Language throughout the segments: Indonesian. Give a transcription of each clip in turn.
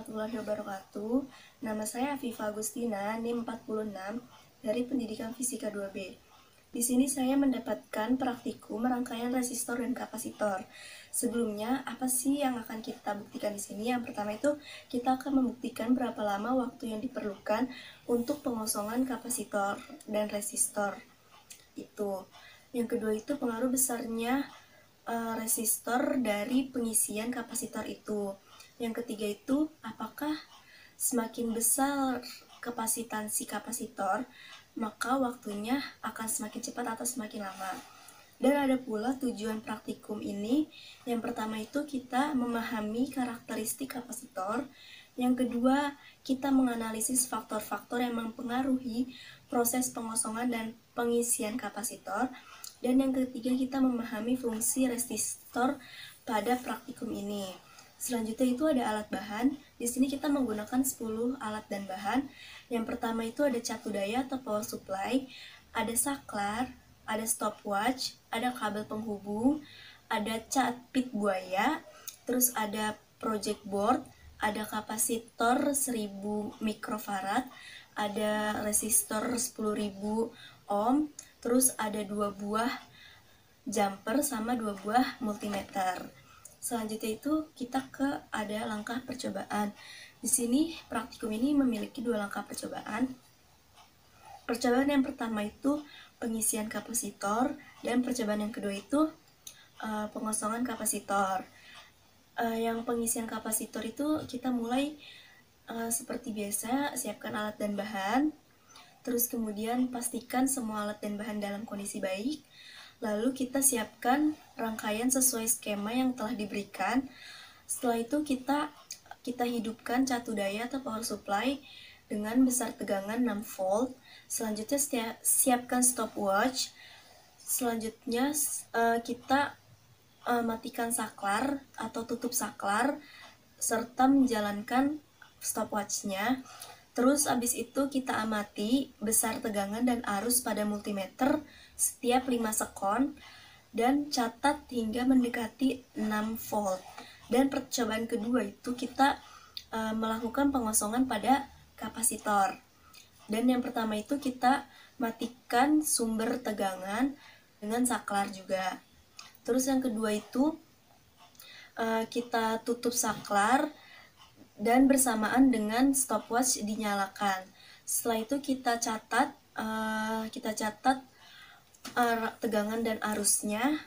warahmatullahi wabarakatuh. Nama saya Afifa Agustina, NIM 46 dari Pendidikan Fisika 2B. Di sini saya mendapatkan praktikum rangkaian resistor dan kapasitor. Sebelumnya, apa sih yang akan kita buktikan di sini? Yang pertama itu, kita akan membuktikan berapa lama waktu yang diperlukan untuk pengosongan kapasitor dan resistor. Yang kedua itu pengaruh besarnya resistor dari pengisian kapasitor itu. Yang ketiga itu, apakah semakin besar kapasitansi kapasitor, maka waktunya akan semakin cepat atau semakin lama. Dan ada pula tujuan praktikum ini. Yang pertama itu kita memahami karakteristik kapasitor. Yang kedua, kita menganalisis faktor-faktor yang mempengaruhi proses pengosongan dan pengisian kapasitor. Dan yang ketiga, kita memahami fungsi resistor pada praktikum ini. Selanjutnya itu ada alat bahan. Di sini kita menggunakan 10 alat dan bahan. Yang pertama itu ada catu daya atau power supply, ada saklar, ada stopwatch, ada kabel penghubung, ada cat pit buaya, terus ada project board, ada kapasitor 1000 mikrofarad, ada resistor 10.000 ohm, terus ada 2 buah jumper sama 2 buah multimeter. Selanjutnya itu kita ada langkah percobaan. Di sini praktikum ini memiliki 2 langkah percobaan. Percobaan yang pertama itu pengisian kapasitor, dan percobaan yang kedua itu pengosongan kapasitor. Yang pengisian kapasitor itu kita mulai seperti biasa, siapkan alat dan bahan. Terus kemudian pastikan semua alat dan bahan dalam kondisi baik. Lalu kita siapkan rangkaian sesuai skema yang telah diberikan. Setelah itu kita hidupkan catu daya atau power supply dengan besar tegangan 6 volt. Selanjutnya siapkan stopwatch. Selanjutnya kita matikan saklar atau tutup saklar serta menjalankan stopwatchnya. Terus abis itu kita amati besar tegangan dan arus pada multimeter setiap 5 sekon dan catat hingga mendekati 6 volt. Dan percobaan kedua itu kita melakukan pengosongan pada kapasitor. Dan yang pertama itu kita matikan sumber tegangan dengan saklar juga. Terus yang kedua itu kita tutup saklar dan bersamaan dengan stopwatch dinyalakan. Setelah itu kita catat tegangan dan arusnya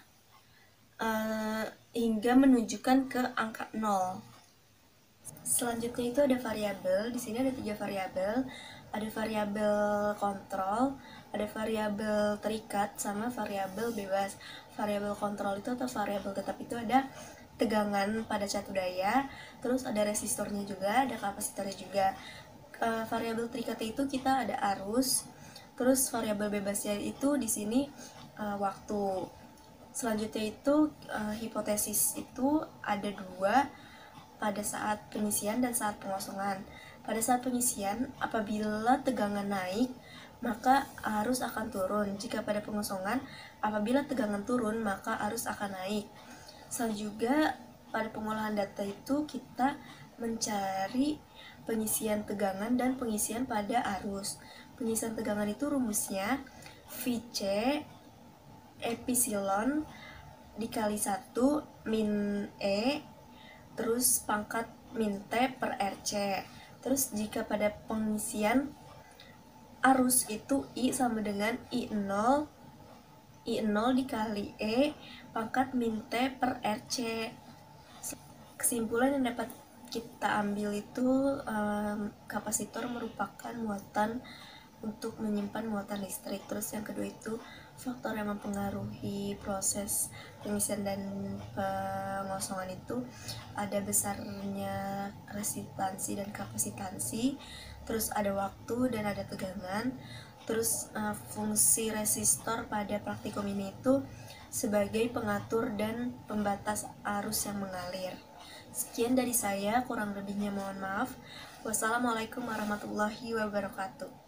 hingga menunjukkan ke angka 0. Selanjutnya itu ada variabel. Di sini ada 3 variabel. Ada variabel kontrol, ada variabel terikat, sama variabel bebas. Variabel kontrol itu atau variabel tetap itu ada tegangan pada catu daya, terus ada resistornya juga, ada kapasitornya juga. Variabel terikatnya itu kita ada arus, terus variabel bebasnya itu di sini waktu. Selanjutnya itu hipotesis itu ada 2 pada saat pengisian dan saat pengosongan. Pada saat pengisian, apabila tegangan naik, maka arus akan turun. Jika pada pengosongan, apabila tegangan turun, maka arus akan naik. Selanjutnya pada pengolahan data itu kita mencari pengisian tegangan dan pengisian pada arus. Pengisian tegangan itu rumusnya VC epsilon dikali 1 min E terus pangkat min T per RC. Terus jika pada pengisian arus itu I sama dengan I0 dikali E pangkat min T per RC. Kesimpulan yang dapat kita ambil itu kapasitor merupakan muatan untuk menyimpan muatan listrik. Terus yang kedua itu faktor yang mempengaruhi proses pengisian dan pengosongan itu ada besarnya resistansi dan kapasitansi, terus ada waktu dan ada tegangan. Terus fungsi resistor pada praktikum ini itu sebagai pengatur dan pembatas arus yang mengalir. Sekian dari saya, kurang lebihnya mohon maaf. Wassalamualaikum warahmatullahi wabarakatuh.